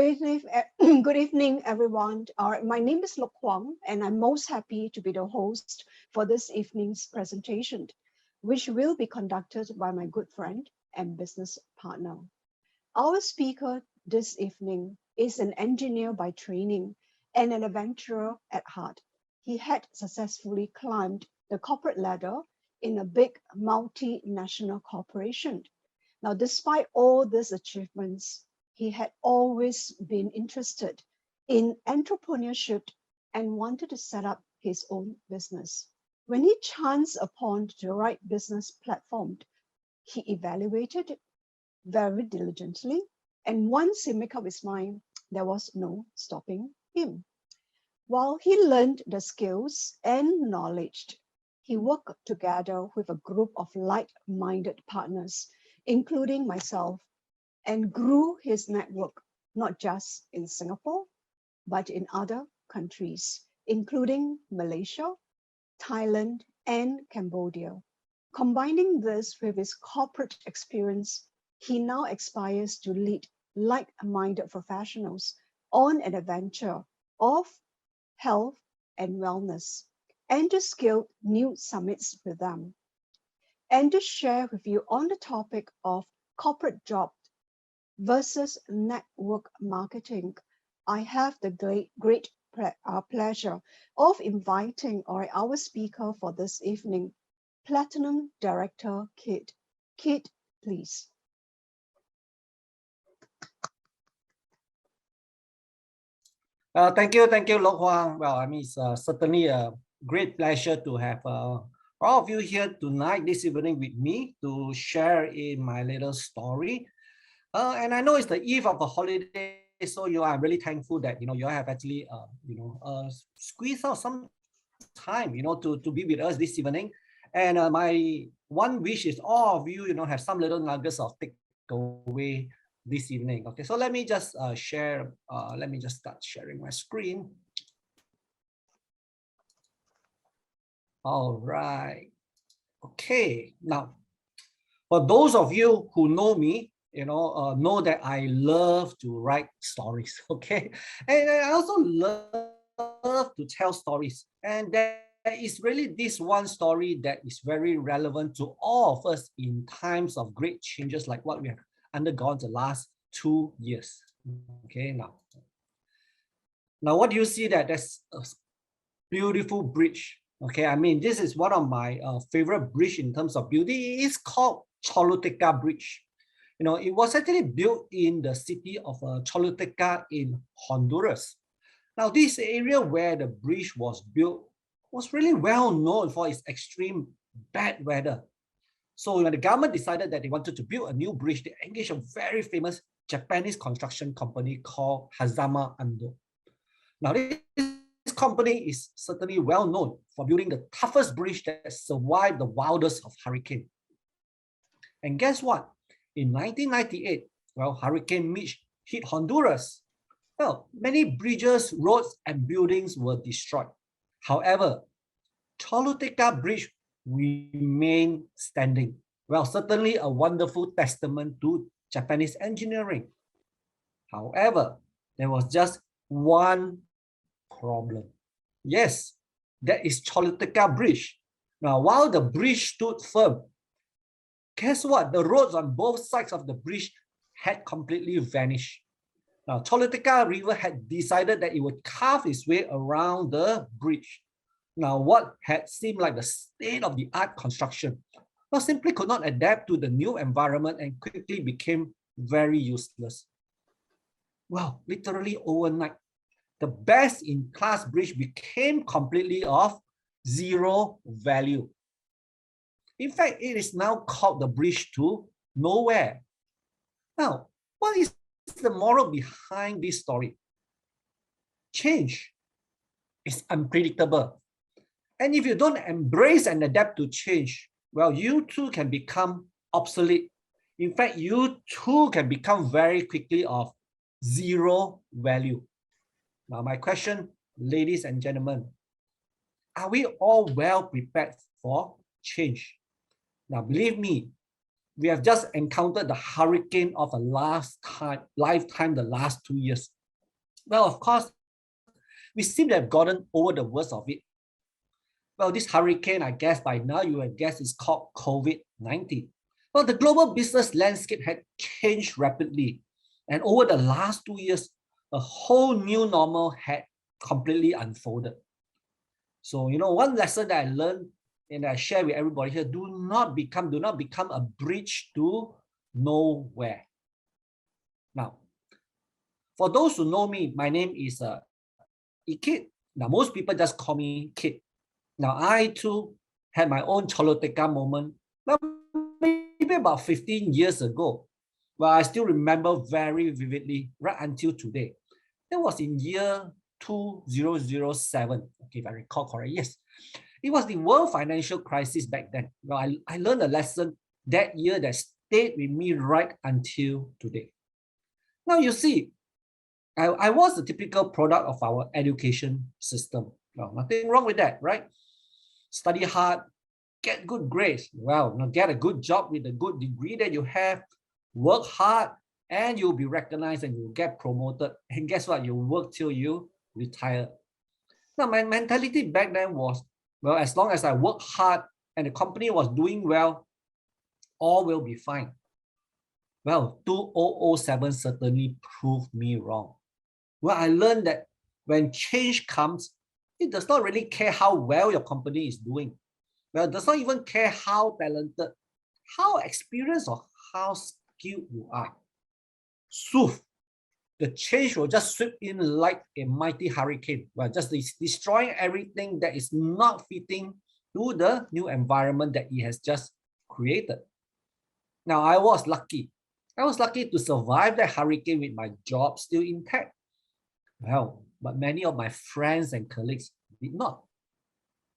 Good evening, everyone. My name is Lok Huang, and I'm most happy to be the host for this evening's presentation, which will be conducted by my good friend and business partner. Our speaker this evening is an engineer by training and an adventurer at heart. He had successfully climbed the corporate ladder in a big multinational corporation. Now, despite all these achievements, he had always been interested in entrepreneurship and wanted to set up his own business. When he chanced upon the right business platform, he evaluated it very diligently, and once he made up his mind, there was no stopping him. While he learned the skills and knowledge, he worked together with a group of like-minded partners, including myself, and grew his network, not just in Singapore, but in other countries, including Malaysia, Thailand, and Cambodia. Combining this with his corporate experience, he now aspires to lead like-minded professionals on an adventure of health and wellness, and to scale new summits with them, and to share with you on the topic of corporate job versus network marketing. I have the great pleasure of inviting our speaker for this evening, Platinum Director Kit. Kit, please. Thank you, Lok Huang. Well, I mean, it's certainly a great pleasure to have all of you here tonight, this evening with me to share in my little story. And I know it's the eve of a holiday, so I'm really thankful that you have actually squeezed out some time to be with us this evening. And my one wish is all of you have some little nuggets of takeaway this evening. Okay, so let me just share. Let me just start sharing my screen. All right. Okay. Now, for those of you who know me, know that I love to write stories. Okay, and I also love to tell stories. And there is really this one story that is very relevant to all of us in times of great changes like what we have undergone the last 2 years. Okay, now what do you see? That's a beautiful bridge. Okay, I mean, this is one of my favorite bridge in terms of beauty. It is called Choluteca Bridge. It was actually built in the city of Choluteca in Honduras. Now, this area where the bridge was built was really well known for its extreme bad weather. So when the government decided that they wanted to build a new bridge, they engaged a very famous Japanese construction company called Hazama Ando. Now, this company is certainly well known for building the toughest bridge that survived the wildest of hurricane. And guess what? In 1998, well, Hurricane Mitch hit Honduras. Well, many bridges, roads, and buildings were destroyed. However, Choluteca Bridge remained standing. Well, certainly a wonderful testament to Japanese engineering. However, there was just one problem. Yes, that is Choluteca Bridge. Now, while the bridge stood firm, guess what? The roads on both sides of the bridge had completely vanished. Now, Choluteca River had decided that it would carve its way around the bridge. Now, what had seemed like the state-of-the-art construction, well, simply could not adapt to the new environment and quickly became very useless. Well, literally overnight, the best-in-class bridge became completely of zero value. In fact, it is now called the bridge to nowhere. Now, what is the moral behind this story? Change is unpredictable. And if you don't embrace and adapt to change, well, you too can become obsolete. In fact, you too can become very quickly of zero value. Now, my question, ladies and gentlemen, are we all well prepared for change? Now, believe me, we have just encountered the hurricane of a lifetime the last 2 years. Well, of course, we seem to have gotten over the worst of it. Well, this hurricane, I guess by now you have guessed, is called COVID-19. Well, the global business landscape had changed rapidly. And over the last 2 years, a whole new normal had completely unfolded. So, one lesson that I learned and I share with everybody here, do not become a bridge to nowhere. Now, for those who know me, my name is Ikit. Now, most people just call me Kid. Now, I too had my own Choloteka moment, well, maybe about 15 years ago. Well, I still remember very vividly right until today. That was in year 2007, okay, if I recall correctly. Yes, it was the world financial crisis back then. Well, I learned a lesson that year that stayed with me right until today. Now, you see, I was the typical product of our education system. Well, nothing wrong with that, right? Study hard, get good grades. Well, get a good job with a good degree that you have, work hard, and you'll be recognized and you'll get promoted. And guess what? You work till you retire. Now, my mentality back then was, well, as long as I work hard and the company was doing well, all will be fine. Well, 2007 certainly proved me wrong. Well, I learned that when change comes, it does not really care how well your company is doing. Well, it does not even care how talented, how experienced, or how skilled you are. Sooth, the change will just sweep in like a mighty hurricane, well, just destroying everything that is not fitting to the new environment that it has just created. Now, I was lucky. I was lucky to survive that hurricane with my job still intact. Well, but many of my friends and colleagues did not.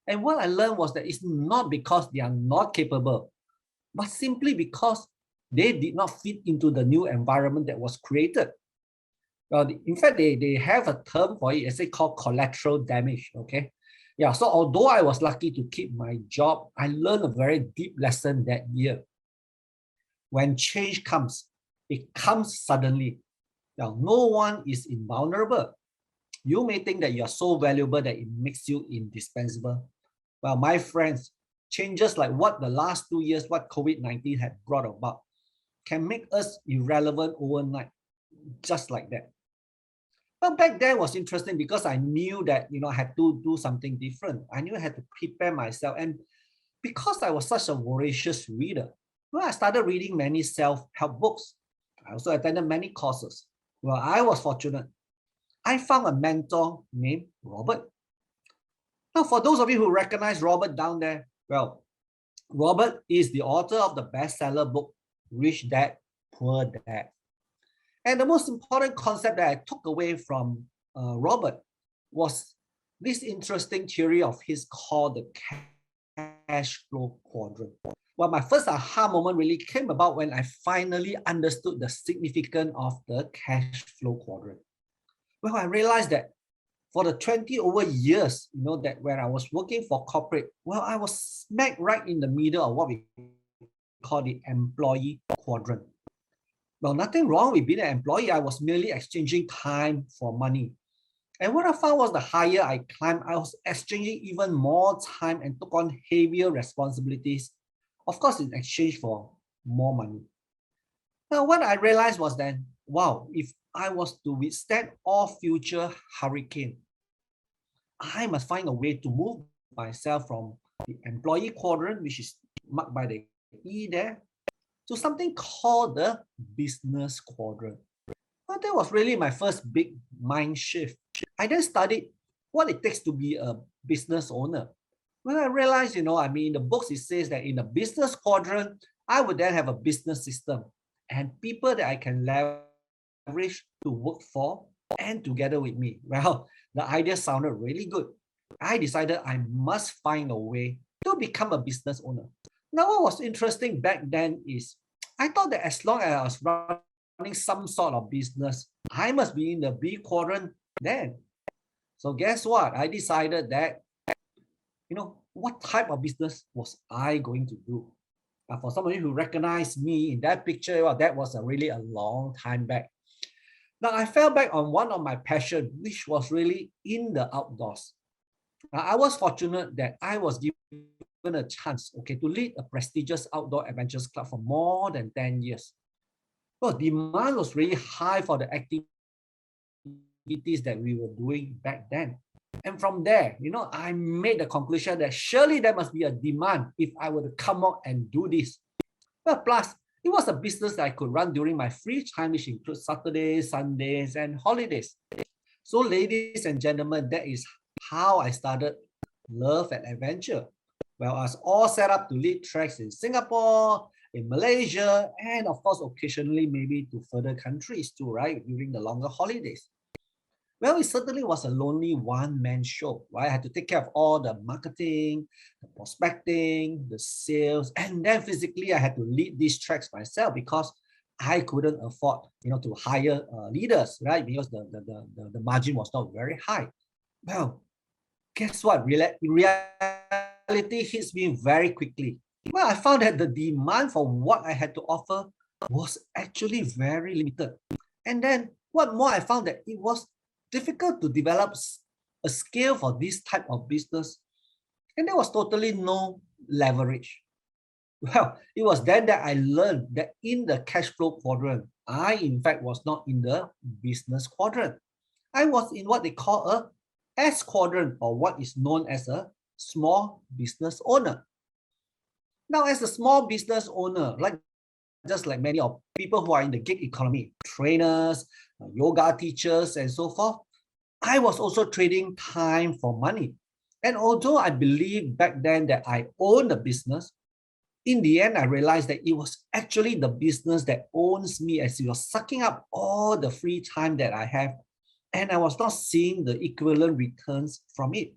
And what I learned was that it's not because they are not capable, but simply because they did not fit into the new environment that was created. Well, in fact, they have a term for it, it's called collateral damage, okay? Yeah, so although I was lucky to keep my job, I learned a very deep lesson that year. When change comes, it comes suddenly. Now, no one is invulnerable. You may think that you are so valuable that it makes you indispensable. Well, my friends, changes like what the last 2 years, what COVID-19 had brought about, can make us irrelevant overnight, just like that. But back then was interesting because I knew that, I had to do something different. I knew I had to prepare myself. And because I was such a voracious reader, well, I started reading many self-help books. I also attended many courses. Well, I was fortunate. I found a mentor named Robert. Now, for those of you who recognize Robert down there, well, Robert is the author of the bestseller book, Rich Dad, Poor Dad. And the most important concept that I took away from Robert was this interesting theory of his called the cash flow quadrant. Well, my first aha moment really came about when I finally understood the significance of the cash flow quadrant. Well, I realized that for the 20 over years, that when I was working for corporate, well, I was smack right in the middle of what we call the employee quadrant. Well, nothing wrong with being an employee. I was merely exchanging time for money. And what I found was the higher I climbed, I was exchanging even more time and took on heavier responsibilities, of course, in exchange for more money. Now, what I realized was then, wow, if I was to withstand all future hurricanes, I must find a way to move myself from the employee quadrant, which is marked by the E there, to something called the business quadrant. Well, that was really my first big mind shift. I then studied what it takes to be a business owner. Well, I realized, in the books it says that in the business quadrant, I would then have a business system and people that I can leverage to work for and together with me. Well, the idea sounded really good. I decided I must find a way to become a business owner. Now, what was interesting back then is I thought that as long as I was running some sort of business, I must be in the B quadrant then. So guess what? I decided that, what type of business was I going to do? For some of you who recognize me in that picture, well, that was really a long time back. Now, I fell back on one of my passion, which was really in the outdoors. Now, I was fortunate that I was given a chance, okay, to lead a prestigious outdoor adventures club for more than 10 years. Well, demand was really high for the activities that we were doing back then. And from there, I made the conclusion that surely there must be a demand if I were to come out and do this. Well, plus, it was a business that I could run during my free time, which includes Saturdays, Sundays, and holidays. So, ladies and gentlemen, that is how I started Love and Adventure. Well, I was all set up to lead treks in Singapore, in Malaysia, and of course, occasionally maybe to further countries too, right, during the longer holidays. Well, it certainly was a lonely one-man show, right? I had to take care of all the marketing, the prospecting, the sales, and then physically I had to lead these tracks myself because I couldn't afford, to hire leaders, right? Because the margin was not very high. Well, guess what? Reality hits me very quickly. Well, I found that the demand for what I had to offer was actually very limited. And then what more, I found that it was difficult to develop a scale for this type of business, and there was totally no leverage. Well, it was then that I learned that in the cash flow quadrant, I in fact was not in the business quadrant. I was in what they call a S quadrant, or what is known as a small business owner. Now, as a small business owner, just like many of people who are in the gig economy, trainers, yoga teachers, and so forth, I was also trading time for money. And although I believed back then that I owned a business, in the end, I realized that it was actually the business that owns me, as it was sucking up all the free time that I have, and I was not seeing the equivalent returns from it.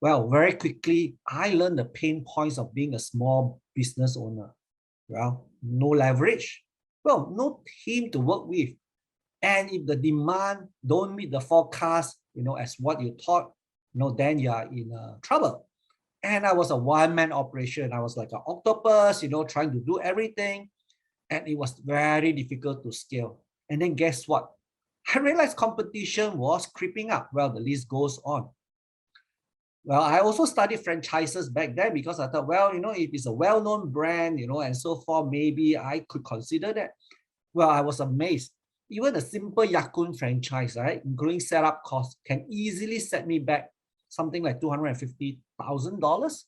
Well, very quickly, I learned the pain points of being a small business owner. Well, no leverage. Well, no team to work with. And if the demand don't meet the forecast, as what you thought, then you are in trouble. And I was a one-man operation. I was like an octopus, trying to do everything. And it was very difficult to scale. And then guess what? I realized competition was creeping up. Well, the list goes on. Well, I also studied franchises back then because I thought, well, if it's a well-known brand, and so forth, maybe I could consider that. Well, I was amazed. Even a simple Yakun franchise, right, including setup costs, can easily set me back something like $250,000.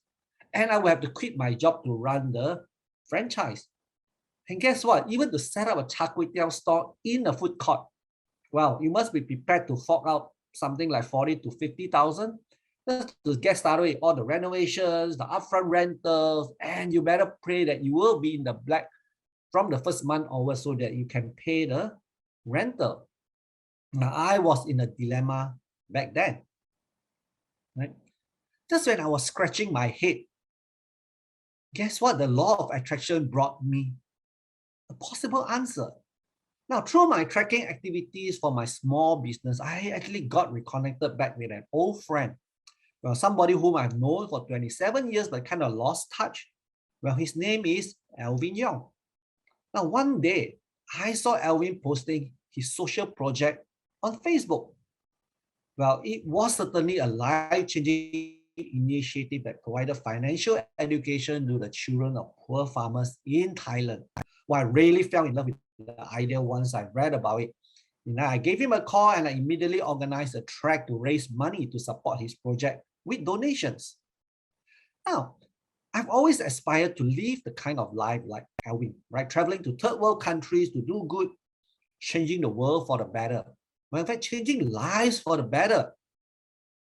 And I will have to quit my job to run the franchise. And guess what? Even to set up a char kway teow store in a food court, well, you must be prepared to fork out something like 40 to 50,000 just to get started with all the renovations, the upfront rentals, and you better pray that you will be in the black from the first month onwards so that you can pay the rental. Now, I was in a dilemma back then, right? Just when I was scratching my head, guess what? The law of attraction brought me a possible answer. Now, through my tracking activities for my small business, I actually got reconnected back with an old friend. Well, somebody whom I've known for 27 years but kind of lost touch. Well, his name is Alvin Young. Now, one day, I saw Alvin posting his social project on Facebook. Well, it was certainly a life-changing initiative that provided financial education to the children of poor farmers in Thailand. Well, I really fell in love with the idea once I read about it. I gave him a call and I immediately organized a trek to raise money to support his project with donations. Now, I've always aspired to live the kind of life like Alvin, right? Traveling to third world countries to do good, changing the world for the better. Well, in fact, changing lives for the better.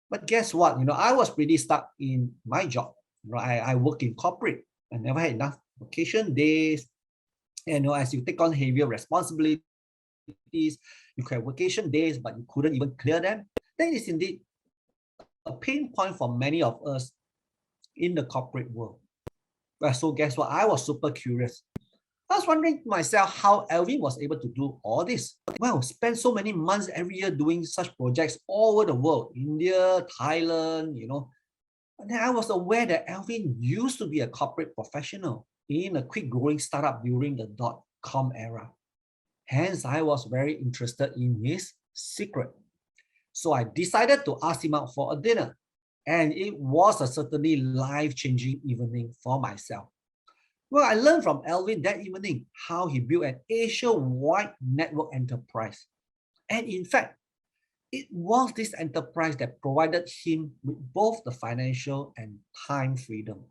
But guess what? I was pretty stuck in my job. I work in corporate. I never had enough vacation days. And as you take on heavier responsibilities, you could have vacation days, but you couldn't even clear them. That is indeed a pain point for many of us in the corporate world. Well, so guess what? I was super curious. I was wondering to myself how Alvin was able to do all this. Well, spend so many months every year doing such projects all over the world, India, Thailand, And then I was aware that Alvin used to be a corporate professional in a quick growing startup during the .com era. Hence, I was very interested in his secret. So I decided to ask him out for a dinner. And it was a certainly life-changing evening for myself. Well, I learned from Alvin that evening how he built an Asia-wide network enterprise. And in fact, it was this enterprise that provided him with both the financial and time freedom.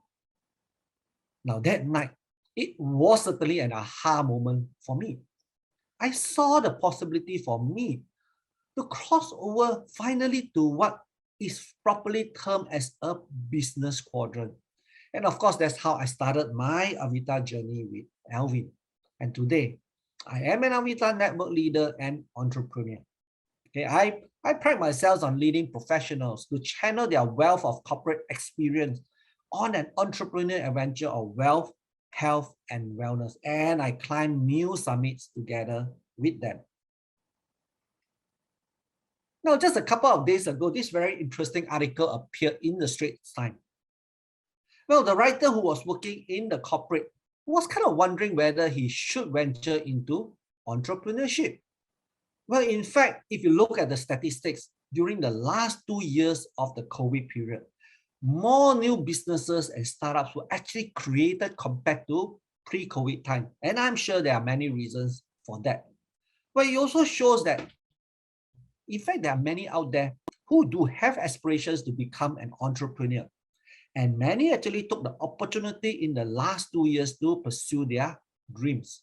Now that night, it was certainly an aha moment for me. I saw the possibility for me to cross over finally to what is properly termed as a business quadrant. And of course, that's how I started my Avita journey with Alvin. And today, I am an Avita network leader and entrepreneur. Okay, I pride myself on leading professionals to channel their wealth of corporate experience on an entrepreneurial adventure of wealth, health, and wellness. And I climb new summits together with them. Now, just a couple of days ago, this very interesting article appeared in the Straits Times. Well, the writer who was working in the corporate was kind of wondering whether he should venture into entrepreneurship. Well, in fact, if you look at the statistics, during the last 2 years of the COVID period, more new businesses and startups were actually created compared to pre-COVID time. And I'm sure there are many reasons for that. But it also shows that, in fact, there are many out there who do have aspirations to become an entrepreneur. And many actually took the opportunity in the last 2 years to pursue their dreams.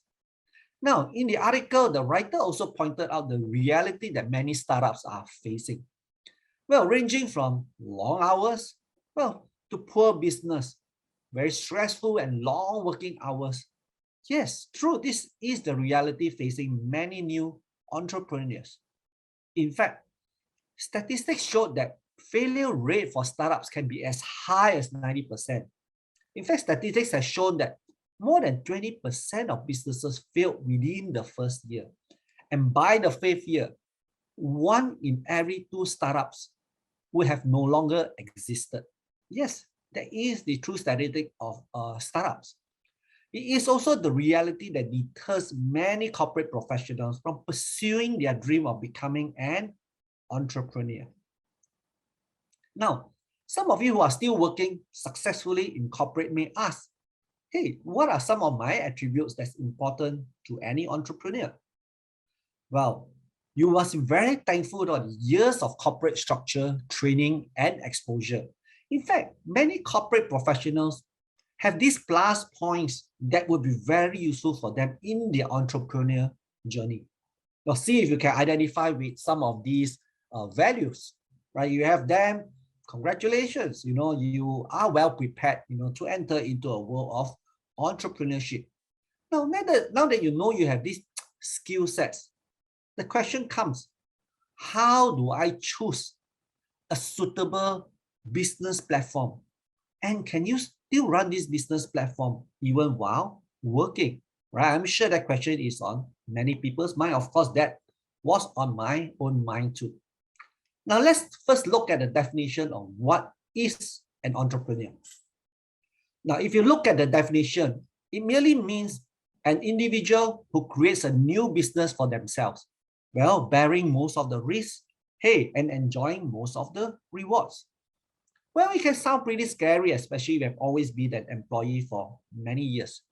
Now, in the article, the writer also pointed out the reality that many startups are facing. Well, ranging from long hours, well, to poor business, very stressful and long working hours. Yes, true, this is the reality facing many new entrepreneurs. In fact, statistics showed that failure rate for startups can be as high as 90%. In fact, statistics have shown that more than 20% of businesses failed within the first year. And by the 5th year, 1 in every 2 startups will have no longer existed. Yes, that is the true statistic of startups. It is also the reality that deters many corporate professionals from pursuing their dream of becoming an entrepreneur. Now, some of you who are still working successfully in corporate may ask, hey, what are some of my attributes that's important to any entrepreneur? Well, you must be very thankful for the years of corporate structure, training, and exposure. In fact, many corporate professionals have these plus points that would be very useful for them in their entrepreneurial journey. Now, see if you can identify with some of these values, right? You have them, congratulations, you are well prepared, to enter into a world of entrepreneurship. Now that you know you have these skill sets, the question comes, how do I choose a suitable business platform? And can you still run this business platform even while working? Right? I'm sure that question is on many people's mind. Of course, that was on my own mind too. Now, let's first look at the definition of what is an entrepreneur. Now, if you look at the definition, it merely means an individual who creates a new business for themselves, well, bearing most of the risk, and enjoying most of the rewards. Well, it can sound pretty scary, especially if you have always been an employee for many years.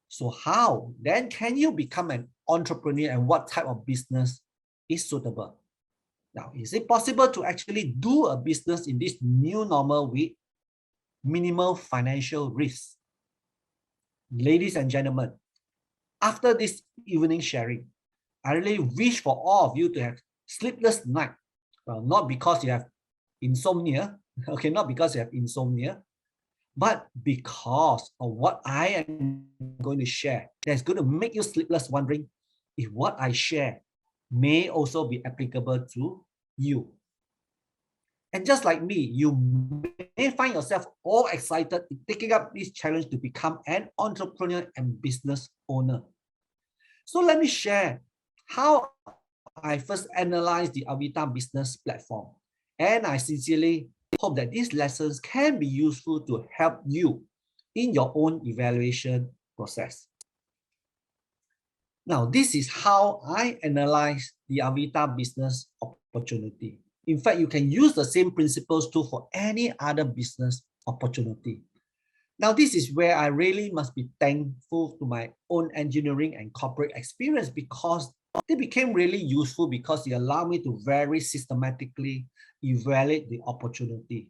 So how then can you become an entrepreneur, and what type of business is suitable? Now, is it possible to actually do a business in this new normal with minimal financial risk? Ladies and gentlemen, after this evening sharing, I really wish for all of you to have sleepless night. Well, not because you have insomnia, okay, not because you have insomnia, but because of what I am going to share that's going to make you sleepless, wondering if what I share may also be applicable to you. And just like me, you may find yourself all excited in taking up this challenge to become an entrepreneur and business owner. So let me share how I first analyzed the Avita business platform. And I sincerely hope that these lessons can be useful to help you in your own evaluation process. Now, this is how I analyze the Avita business opportunity. In fact, you can use the same principles too for any other business opportunity. Now, this is where I really must be thankful to my own engineering and corporate experience, because they became really useful because they allow me to very systematically evaluate the opportunity.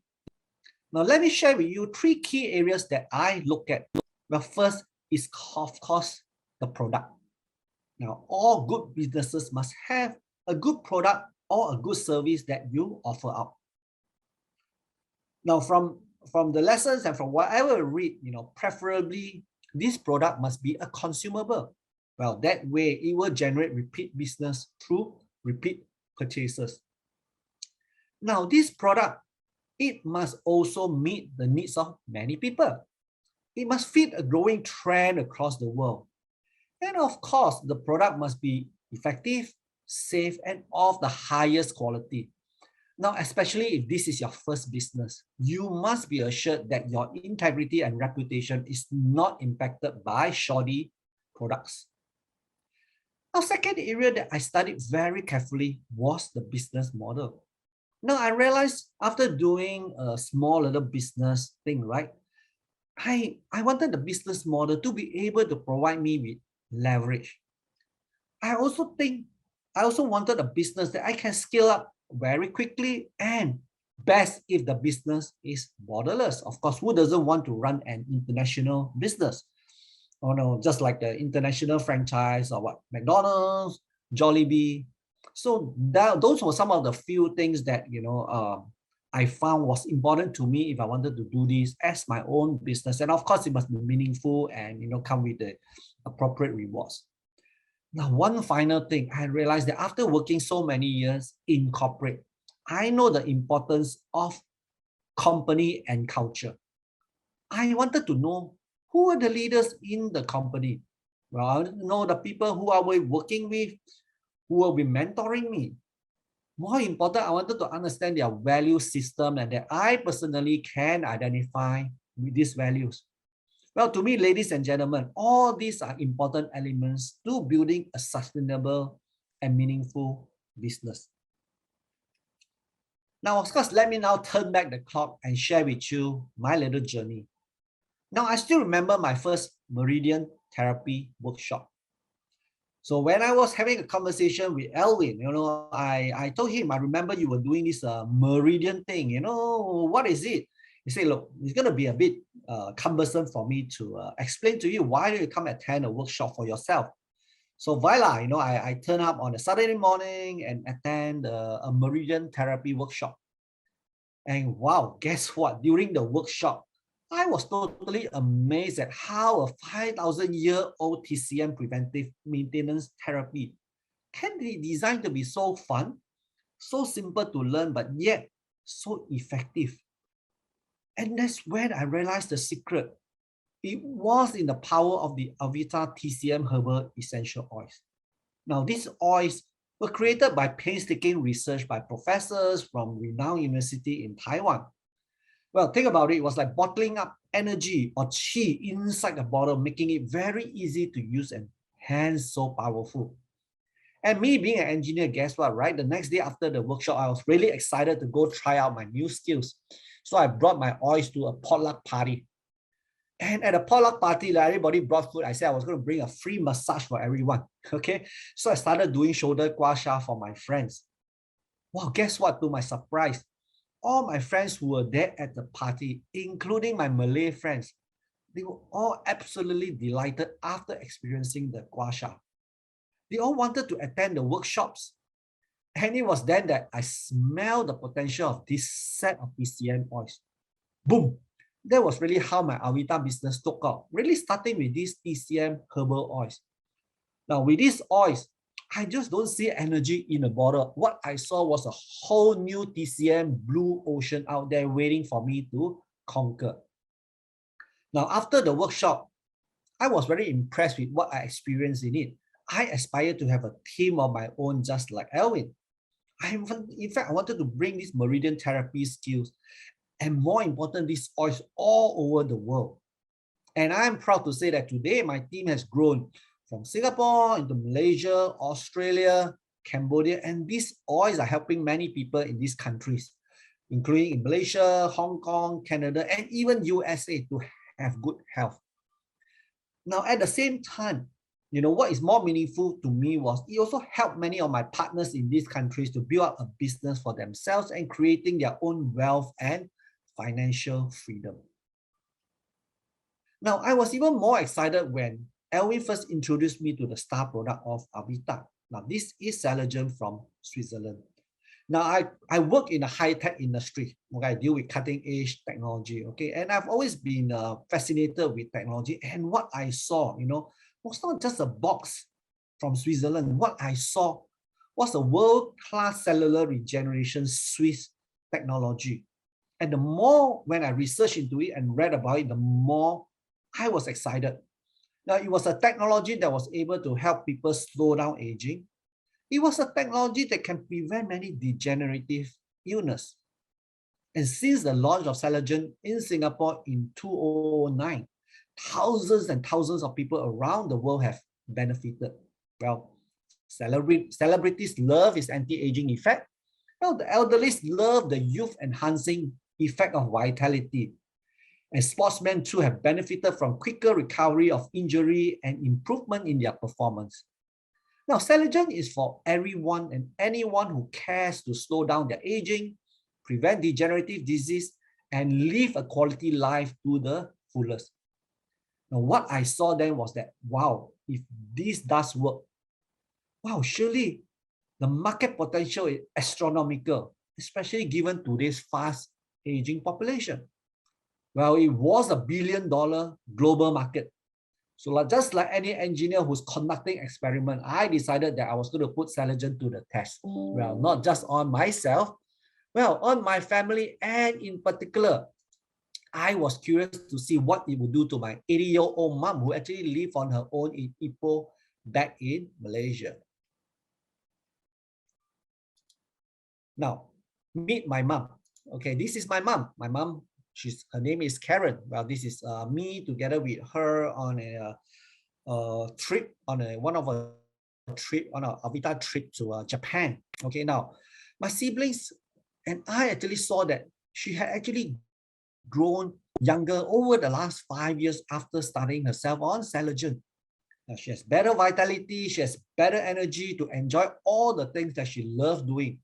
Now, let me share with you 3 key areas that I look at. Well, first is, of course, the product. Now, all good businesses must have a good product or a good service that you offer out. Now, from the lessons and from whatever I read, preferably this product must be a consumable. Well, that way it will generate repeat business through repeat purchases. Now, this product, it must also meet the needs of many people. It must fit a growing trend across the world. And of course, the product must be effective, safe, and of the highest quality. Now, especially if this is your first business, you must be assured that your integrity and reputation is not impacted by shoddy products. Now, second area that I studied very carefully was the business model. Now, I realized after doing a small little business thing, right, I wanted the business model to be able to provide me with leverage. I also wanted a business that I can scale up very quickly, and best if the business is borderless. Of course, who doesn't want to run an international business? Oh no, just like the international franchise or what, McDonald's, Jollibee. So those were some of the few things that I found was important to me if I wanted to do this as my own business. And of course, it must be meaningful and come with the appropriate rewards. Now, one final thing, I realized that after working so many years in corporate, I know the importance of company and culture. I wanted to know who are the leaders in the company. Well, I want to know the people who are we working with, who will be mentoring me. More important, I wanted to understand their value system and that I personally can identify with these values. Well, to me, ladies and gentlemen, all these are important elements to building a sustainable and meaningful business. Now, of course, let me now turn back the clock and share with you my little journey. Now, I still remember my first Meridian therapy workshop. So when I was having a conversation with Elwin, I told him, I remember you were doing this Meridian thing, what is it? He said, look, it's going to be a bit cumbersome for me to explain to you. Why don't you come attend a workshop for yourself? So voila, I turn up on a Saturday morning and attend a Meridian therapy workshop. And wow, guess what? During the workshop, I was totally amazed at how a 5,000-year-old TCM preventive maintenance therapy can be designed to be so fun, so simple to learn, but yet so effective. And that's when I realized the secret. It was in the power of the Avita TCM herbal essential oils. Now, these oils were created by painstaking research by professors from renowned university in Taiwan. Well, think about it. It was like bottling up energy or chi inside the bottle, making it very easy to use and hence so powerful. And me being an engineer, guess what, right? The next day after the workshop, I was really excited to go try out my new skills. So I brought my oils to a potluck party. And at a potluck party, everybody brought food. I said I was going to bring a free massage for everyone. Okay. So I started doing shoulder gua sha for my friends. Wow, guess what? To my surprise, all my friends who were there at the party, including my Malay friends, they were all absolutely delighted after experiencing the gua sha. They all wanted to attend the workshops. And it was then that I smelled the potential of this set of TCM oils. Boom! That was really how my Avita business took off, really starting with these TCM herbal oils. Now, with these oils, I just don't see energy in a bottle. What I saw was a whole new TCM blue ocean out there waiting for me to conquer. Now, after the workshop, I was very impressed with what I experienced in it. I aspired to have a team of my own, just like Elwin. In fact, I wanted to bring these Meridian therapy skills and more important, these oils all over the world. And I'm proud to say that today my team has grown from Singapore into Malaysia, Australia, Cambodia, and these oils are helping many people in these countries, including in Malaysia, Hong Kong, Canada, and even USA to have good health. Now, at the same time, what is more meaningful to me was it also helped many of my partners in these countries to build up a business for themselves and creating their own wealth and financial freedom. Now, I was even more excited when Elwin first introduced me to the star product of Avita. Now, this is Saligen from Switzerland. Now, I work in the high-tech industry. Okay, I deal with cutting-edge technology. Okay, and I've always been fascinated with technology. And what I saw, was not just a box from Switzerland. What I saw was a world-class cellular regeneration Swiss technology. And the more when I researched into it and read about it, the more I was excited. Now, it was a technology that was able to help people slow down aging. It was a technology that can prevent many degenerative illness. And since the launch of Saligen in Singapore in 2009, thousands and thousands of people around the world have benefited. Well, celebrities love its anti-aging effect. Well, the elderly love the youth-enhancing effect of vitality. And sportsmen too have benefited from quicker recovery of injury and improvement in their performance. Now, Saligen is for everyone and anyone who cares to slow down their aging, prevent degenerative disease, and live a quality life to the fullest. Now, what I saw then was that, wow, if this does work, wow, surely the market potential is astronomical, especially given today's fast aging population. Well, it was $1 billion global market. So just like any engineer who's conducting experiment, I decided that I was going to put Saligen to the test. Well, not just on myself, well, on my family, and in particular, I was curious to see what it would do to my 80-year-old mom who actually lived on her own in Ipoh back in Malaysia. Now, meet my mom. Okay, this is my mom. My mom, her name is Karen. Well, this is me together with her on a trip, on one of our trip, on our Avita trip to Japan. Okay, now my siblings and I actually saw that she had actually grown younger over the last 5 years after starting herself on Saligen. Now she has better vitality, she has better energy to enjoy all the things that she loves doing.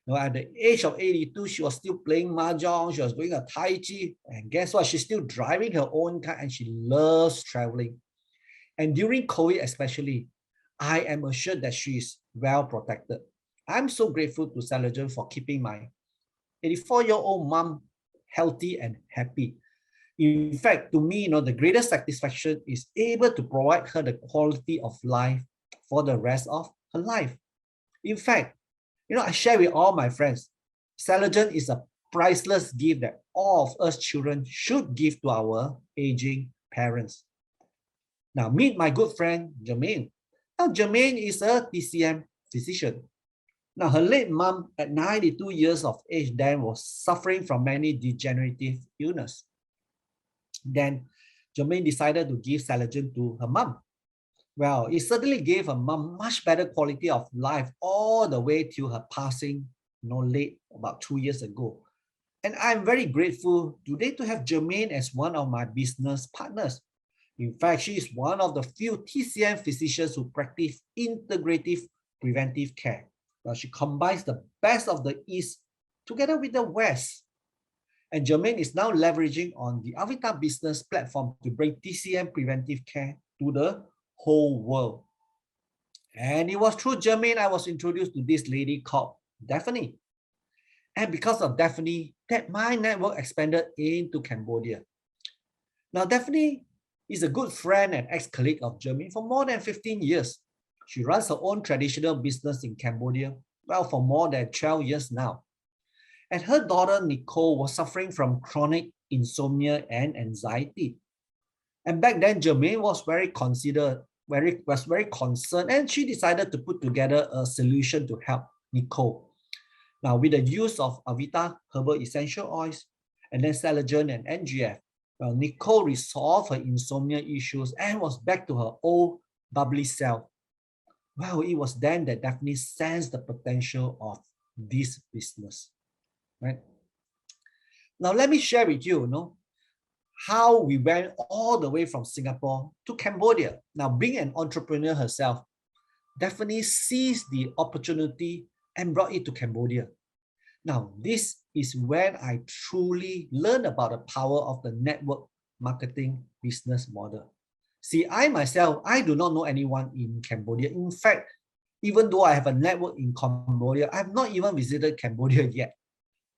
Now, at the age of 82, she was still playing mahjong, she was doing a tai chi, and guess what? She's still driving her own car and she loves traveling. And during COVID especially, I am assured that she is well protected. I'm so grateful to Saligen for keeping my 84-year-old mom healthy and happy. In fact, to me, the greatest satisfaction is able to provide her the quality of life for the rest of her life. In fact, I share with all my friends, Saligen is a priceless gift that all of us children should give to our aging parents. Now, meet my good friend, Jermaine. Now, Jermaine is a TCM physician. Now, her late mom at 92 years of age then was suffering from many degenerative illness. Then, Jermaine decided to give Saligen to her mom. Well, it certainly gave her mom much better quality of life all the way till her passing, late about 2 years ago. And I'm very grateful today to have Jermaine as one of my business partners. In fact, she is one of the few TCM physicians who practice integrative preventive care. Well, she combines the best of the East together with the West. And Jermaine is now leveraging on the Avita business platform to bring TCM preventive care to the whole world. And it was through Jermaine I was introduced to this lady called Daphne. And because of Daphne, that my network expanded into Cambodia. Now, Daphne is a good friend and ex-colleague of Jermaine for more than 15 years. She runs her own traditional business in Cambodia, well, for more than 12 years now. And her daughter, Nicole, was suffering from chronic insomnia and anxiety. And back then, Jermaine was very concerned, and she decided to put together a solution to help Nicole. Now, with the use of Avita herbal essential oils, and then Saligen and NGF, well, Nicole resolved her insomnia issues and was back to her old bubbly self. Well, it was then that definitely sensed the potential of this business, right? Now, let me share with you, how we went all the way from Singapore to Cambodia. Now, being an entrepreneur herself, definitely seized the opportunity and brought it to Cambodia. Now, this is when I truly learned about the power of the network marketing business model. See, I myself, I do not know anyone in Cambodia. In fact, even though I have a network in Cambodia, I have not even visited Cambodia yet.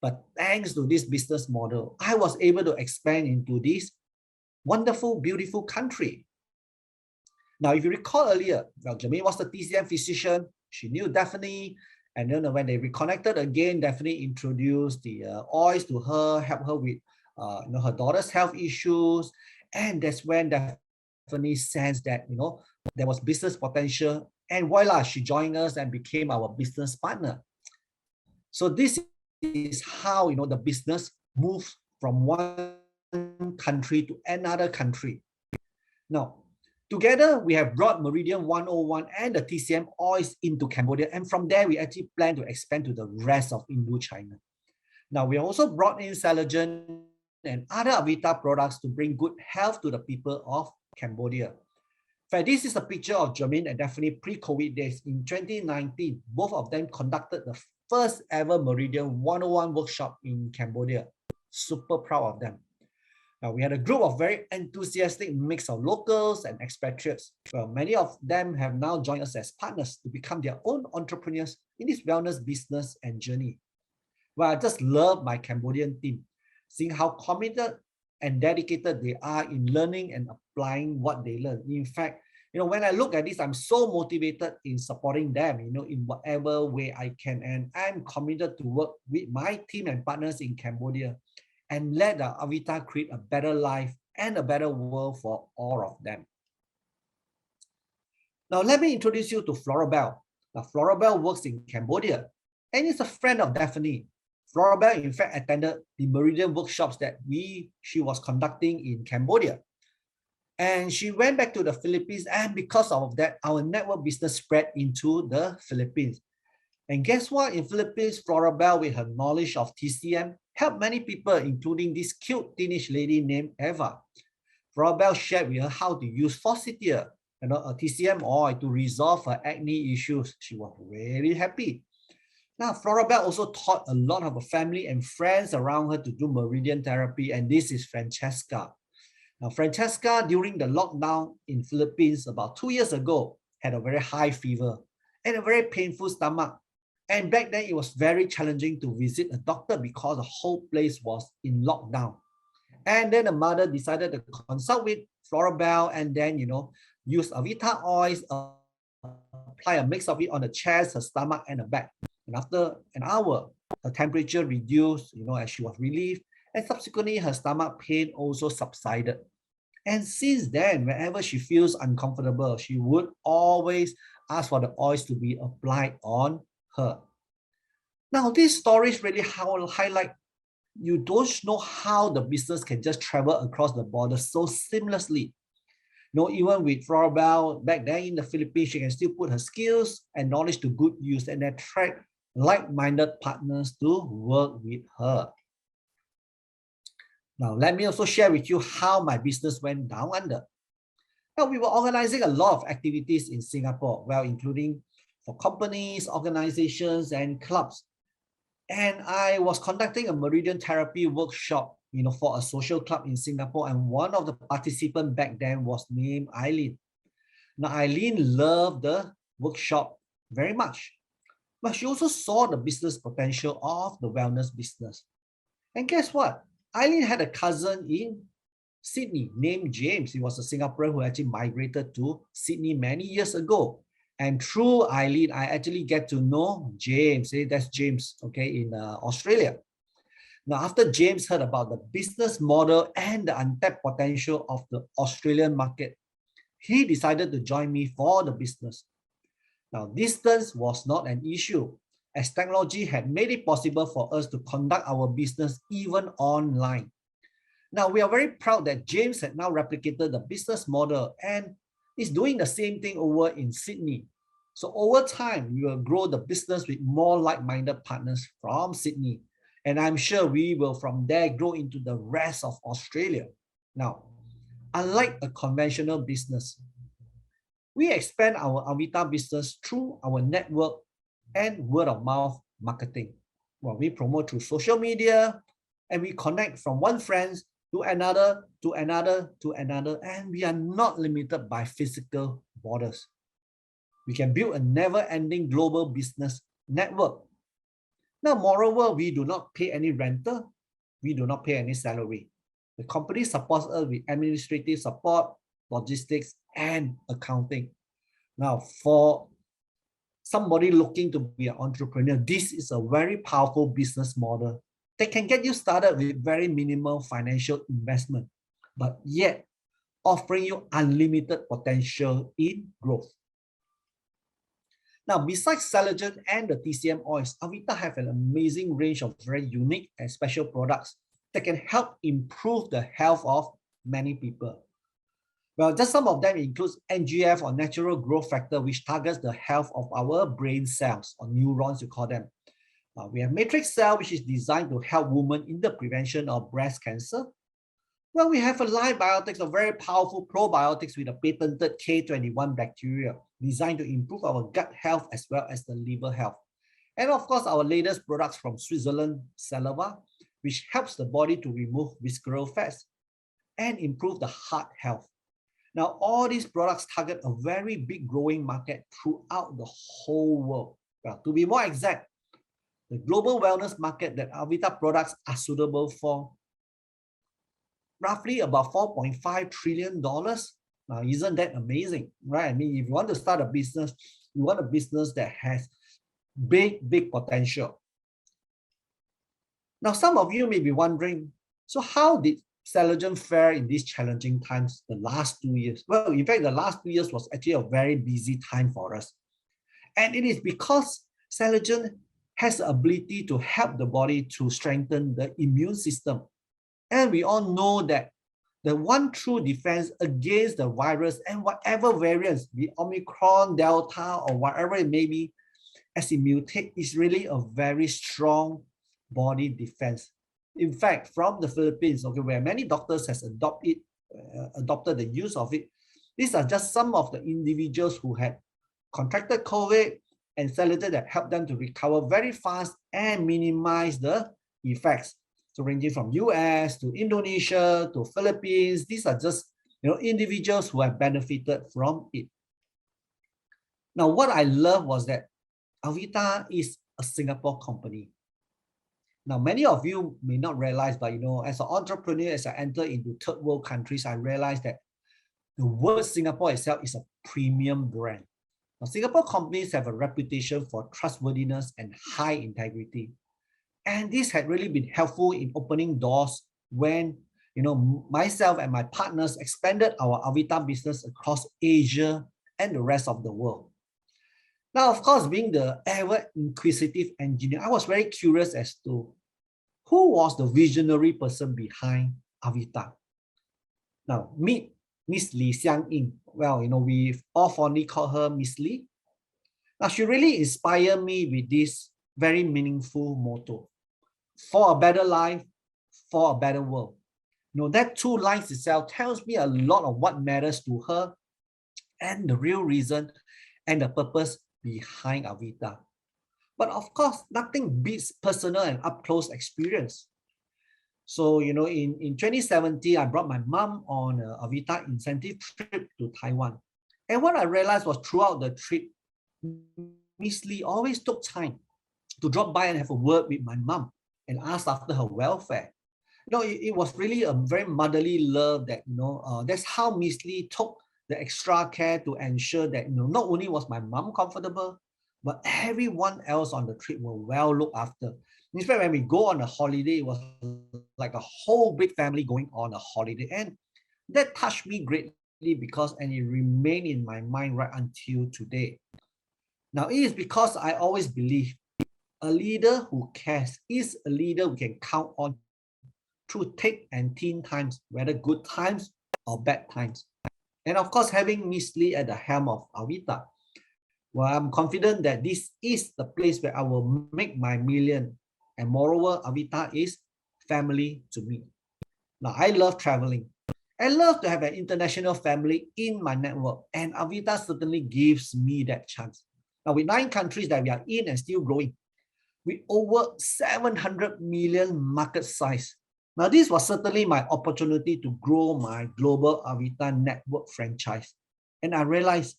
But thanks to this business model, I was able to expand into this wonderful, beautiful country. Now, if you recall earlier, well, Jermaine was the TCM physician. She knew Daphne. And then when they reconnected again, Daphne introduced the oils to her, helped her with her daughter's health issues. And that's when Daphne sensed that, there was business potential. And voila, she joined us and became our business partner. So this is how, the business moves from one country to another country. Now, together, we have brought Meridian 101 and the TCM oils into Cambodia. And from there, we actually plan to expand to the rest of Indochina. Now, we also brought in Salogen and other Avita products to bring good health to the people of Cambodia. In fact, this is a picture of Jermaine and Daphne pre-COVID days. In 2019, both of them conducted the first ever Meridian 101 workshop in Cambodia. Super proud of them. Now, we had a group of very enthusiastic mix of locals and expatriates. Well, many of them have now joined us as partners to become their own entrepreneurs in this wellness business and journey. Well, I just love my Cambodian team, seeing how committed and dedicated they are in learning and applying what they learn. In fact, when I look at this, I'm so motivated in supporting them, in whatever way I can. And I'm committed to work with my team and partners in Cambodia and let the Avita create a better life and a better world for all of them. Now, let me introduce you to Florabelle. Now, Florabelle works in Cambodia and is a friend of Daphne. Florabelle, in fact, attended the Meridian workshops that she was conducting in Cambodia. And she went back to the Philippines, and because of that, our network business spread into the Philippines. And guess what? In Philippines, Florabelle, with her knowledge of TCM, helped many people, including this cute teenage lady named Eva. Florabelle shared with her how to use Forsythia, a TCM oil, to resolve her acne issues. She was very happy. Now, Florabelle also taught a lot of her family and friends around her to do Meridian therapy, and this is Francesca. Now, Francesca, during the lockdown in Philippines about 2 years ago, had a very high fever and a very painful stomach. And back then, it was very challenging to visit a doctor because the whole place was in lockdown. And then the mother decided to consult with Florabelle and then, use Avita oils, apply a mix of it on the chest, her stomach, and her back. And after an hour, her temperature reduced, as she was relieved. And subsequently, her stomach pain also subsided. And since then, whenever she feels uncomfortable, she would always ask for the oils to be applied on her. Now, these stories really highlight you don't know how the business can just travel across the border so seamlessly. Even with Florabelle back then in the Philippines, she can still put her skills and knowledge to good use and attract like-minded partners to work with her. Now, let me also share with you how my business went down under. Now, we were organizing a lot of activities in Singapore, including for companies, organizations, and clubs. And I was conducting a Meridian therapy workshop, for a social club in Singapore. And one of the participants back then was named Eileen. Now, Eileen loved the workshop very much, but she also saw the business potential of the wellness business. And guess what? Eileen had a cousin in Sydney named James. He was a Singaporean who actually migrated to Sydney many years ago. And through Eileen, I actually get to know James. That's James, in Australia. Now, after James heard about the business model and the untapped potential of the Australian market, he decided to join me for the business. Now, distance was not an issue, as technology had made it possible for us to conduct our business even online. Now, we are very proud that James had now replicated the business model, and is doing the same thing over in Sydney. So over time, we will grow the business with more like-minded partners from Sydney. And I'm sure we will from there grow into the rest of Australia. Now, unlike a conventional business, we expand our Avita business through our network and word of mouth marketing. Well, we promote through social media and we connect from one friend to another, to another, to another, and we are not limited by physical borders. We can build a never-ending global business network. Now, moreover, we do not pay any rental. We do not pay any salary. The company supports us with administrative support, logistics, and accounting. Now, for somebody looking to be an entrepreneur, this is a very powerful business model that can get you started with very minimal financial investment, but yet offering you unlimited potential in growth. Now, besides Celogen and the TCM oils, Avita have an amazing range of very unique and special products that can help improve the health of many people. Well, just some of them includes NGF or natural growth factor, which targets the health of our brain cells or neurons, you call them. We have matrix cell, which is designed to help women in the prevention of breast cancer. Well, we have a live biotics, a very powerful probiotics with a patented K21 bacteria designed to improve our gut health as well as the liver health. And of course, our latest products from Switzerland, Salava, which helps the body to remove visceral fats and improve the heart health. Now, all these products target a very big growing market throughout the whole world. Well, to be more exact, the global wellness market that Avita products are suitable for roughly about $4.5 trillion. Now, isn't that amazing, right? I mean, if you want to start a business, you want a business that has big potential. Now, some of you may be wondering, so how did Celogen fare in these challenging times the last 2 years? Well, in fact, the last 2 years was actually a very busy time for us. And it is because Celogen has the ability to help the body to strengthen the immune system. And we all know that the one true defense against the virus and whatever variants, the Omicron, Delta, or whatever it may be, as it mutates, is really a very strong body defense. In fact, from the Philippines, okay, where many doctors has adopted the use of it, these are just some of the individuals who had contracted COVID and Celogen that helped them to recover very fast and minimize the effects. So ranging from US to Indonesia to Philippines, these are just individuals who have benefited from it. Now, what I love was that Avita is a Singapore company. Now, many of you may not realize, but as an entrepreneur, as I enter into third world countries, I realized that the word Singapore itself is a premium brand. Now, Singapore companies have a reputation for trustworthiness and high integrity. And this had really been helpful in opening doors when, myself and my partners expanded our Avita business across Asia and the rest of the world. Now, of course, being the ever inquisitive engineer, I was very curious as to who was the visionary person behind Avita. Now, meet Miss Lee Xiang Ying. Well, we all fondly call her Miss Lee. Now, she really inspired me with this very meaningful motto: for a better life, for a better world. That two lines itself tells me a lot of what matters to her and the real reason and the purpose behind Avita. But of course, nothing beats personal and up-close experience. So, in 2017, I brought my mom on an Avita incentive trip to Taiwan. And what I realized was throughout the trip, Miss Lee always took time to drop by and have a word with my mom and ask after her welfare. It was really a very motherly love that, that's how Miss Lee took the extra care to ensure that, not only was my mom comfortable, but everyone else on the trip were well looked after. In fact, when we go on a holiday, it was like a whole big family going on a holiday. And that touched me greatly and it remained in my mind right until today. Now, it is because I always believe a leader who cares is a leader we can count on through thick and thin times, whether good times or bad times. And of course, having Miss Lee at the helm of Avita, well, I'm confident that this is the place where I will make my million. And moreover, Avita is family to me. Now, I love traveling. I love to have an international family in my network, and Avita certainly gives me that chance. Now, with 9 countries that we are in and still growing, with over 700 million market size. Now, this was certainly my opportunity to grow my global Avita network franchise. And I realized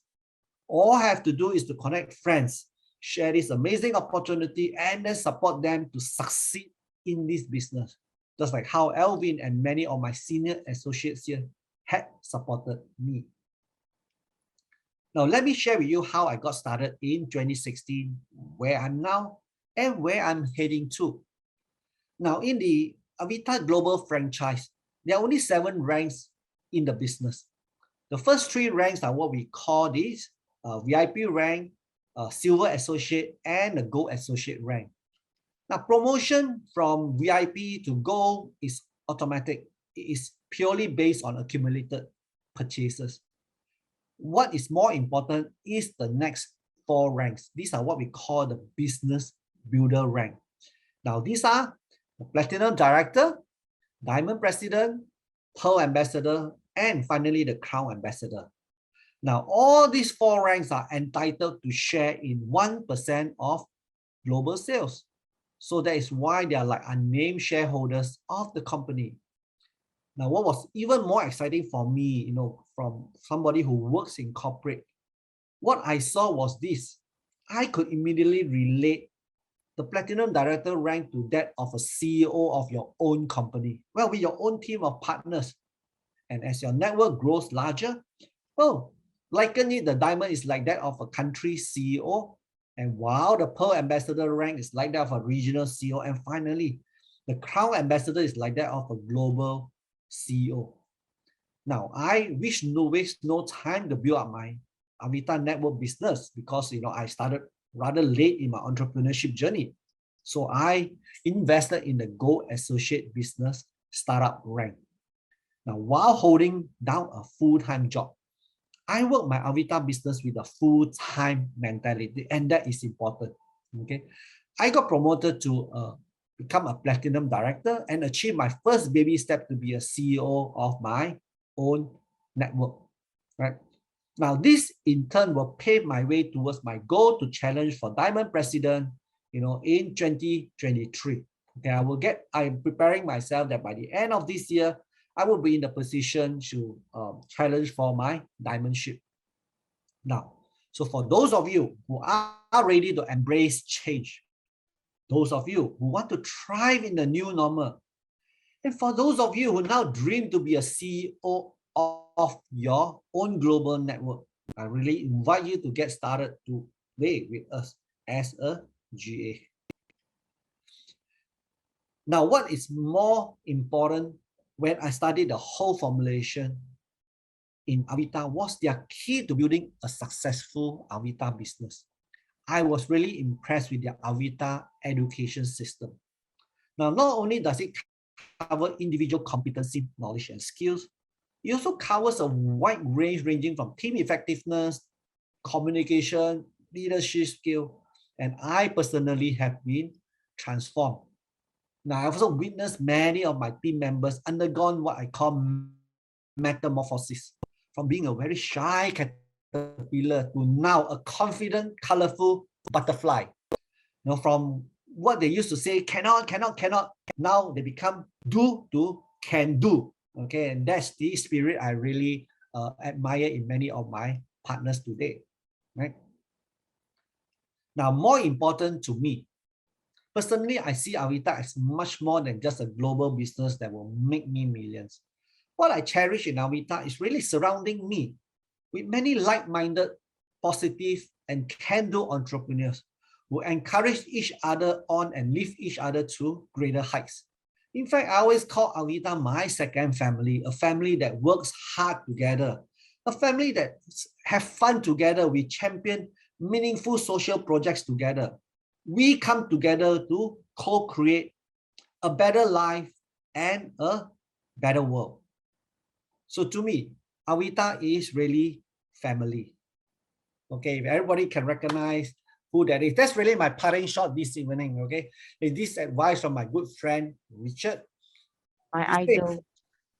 all I have to do is to connect friends, share this amazing opportunity, and then support them to succeed in this business. Just like how Alvin and many of my senior associates here had supported me. Now, let me share with you how I got started in 2016, where I'm now, and where I'm heading to. Now, in the Avita Global franchise, there are only 7 ranks in the business. The first 3 ranks are what we call this VIP rank, Silver Associate, and the Gold Associate rank. Now, promotion from VIP to Gold is automatic. It is purely based on accumulated purchases. What is more important is the next 4 ranks. These are what we call the Business Builder rank. Now, these are the Platinum Director, Diamond President, Pearl Ambassador, and finally the Crown Ambassador. Now, all these 4 ranks are entitled to share in 1% of global sales. So that is why they are like unnamed shareholders of the company. Now, what was even more exciting for me, from somebody who works in corporate, what I saw was this. I could immediately relate the Platinum Director rank to that of a CEO of your own company. Well, with your own team of partners. And as your network grows larger, well, likely the Diamond is like that of a country CEO. And while the Pearl Ambassador rank is like that of a regional CEO. And finally, the Crown Ambassador is like that of a global CEO. Now, I wish no waste no time to build up my Avita network business because I started rather late in my entrepreneurship journey. So I invested in the Gold Associate Business Startup rank. Now, while holding down a full-time job, I work my Avita business with a full-time mentality, and that is important. Okay, I got promoted to become a Platinum Director and achieve my first baby step to be a CEO of my own network. Right now, this in turn will pave my way towards my goal to challenge for Diamond President, in 2023. Okay, I'm preparing myself that by the end of this year, I will be in the position to challenge for my diamondship. Now, so for those of you who are ready to embrace change, those of you who want to thrive in the new normal, and for those of you who now dream to be a CEO of your own global network, I really invite you to get started today with us as a GA. Now, what is more important when I studied the whole formulation in Avita was their key to building a successful Avita business. I was really impressed with their Avita education system. Now, not only does it cover individual competency, knowledge, and skills, it also covers a wide range ranging from team effectiveness, communication, leadership skill, and I personally have been transformed. Now, I've also witnessed many of my team members undergone what I call metamorphosis, from being a very shy caterpillar to now a confident, colorful butterfly. From what they used to say, cannot, now they become do to can do. Okay, and that's the spirit I really admire in many of my partners today. Right? Now, more important to me, personally, I see Avita as much more than just a global business that will make me millions. What I cherish in Avita is really surrounding me with many like-minded, positive, and can-do entrepreneurs who encourage each other on and lift each other to greater heights. In fact, I always call Avita my second family, a family that works hard together, a family that have fun together. We champion meaningful social projects together. We come together to co-create a better life and a better world. So to me, Avita is really family. Okay, if everybody can recognize who that is. That's really my parting shot this evening. Okay, and this advice from my good friend Richard. My He says, idol.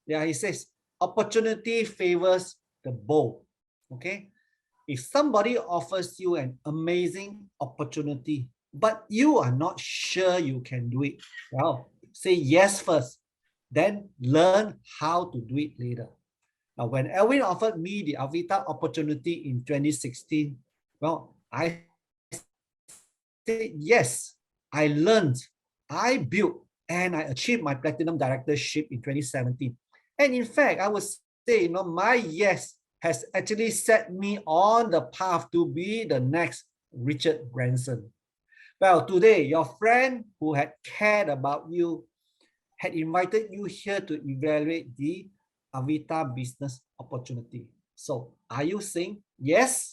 yeah, he says, opportunity favors the bold. Okay, if somebody offers you an amazing opportunity, but you are not sure you can do it, well, say yes first, then learn how to do it later. Now, when Elwin offered me the Avita opportunity in 2016, well, I said yes. I learned, I built, and I achieved my platinum directorship in 2017. And in fact, I would say, my yes has actually set me on the path to be the next Richard Branson. Well, today, your friend who had cared about you had invited you here to evaluate the Avita business opportunity. So, are you saying yes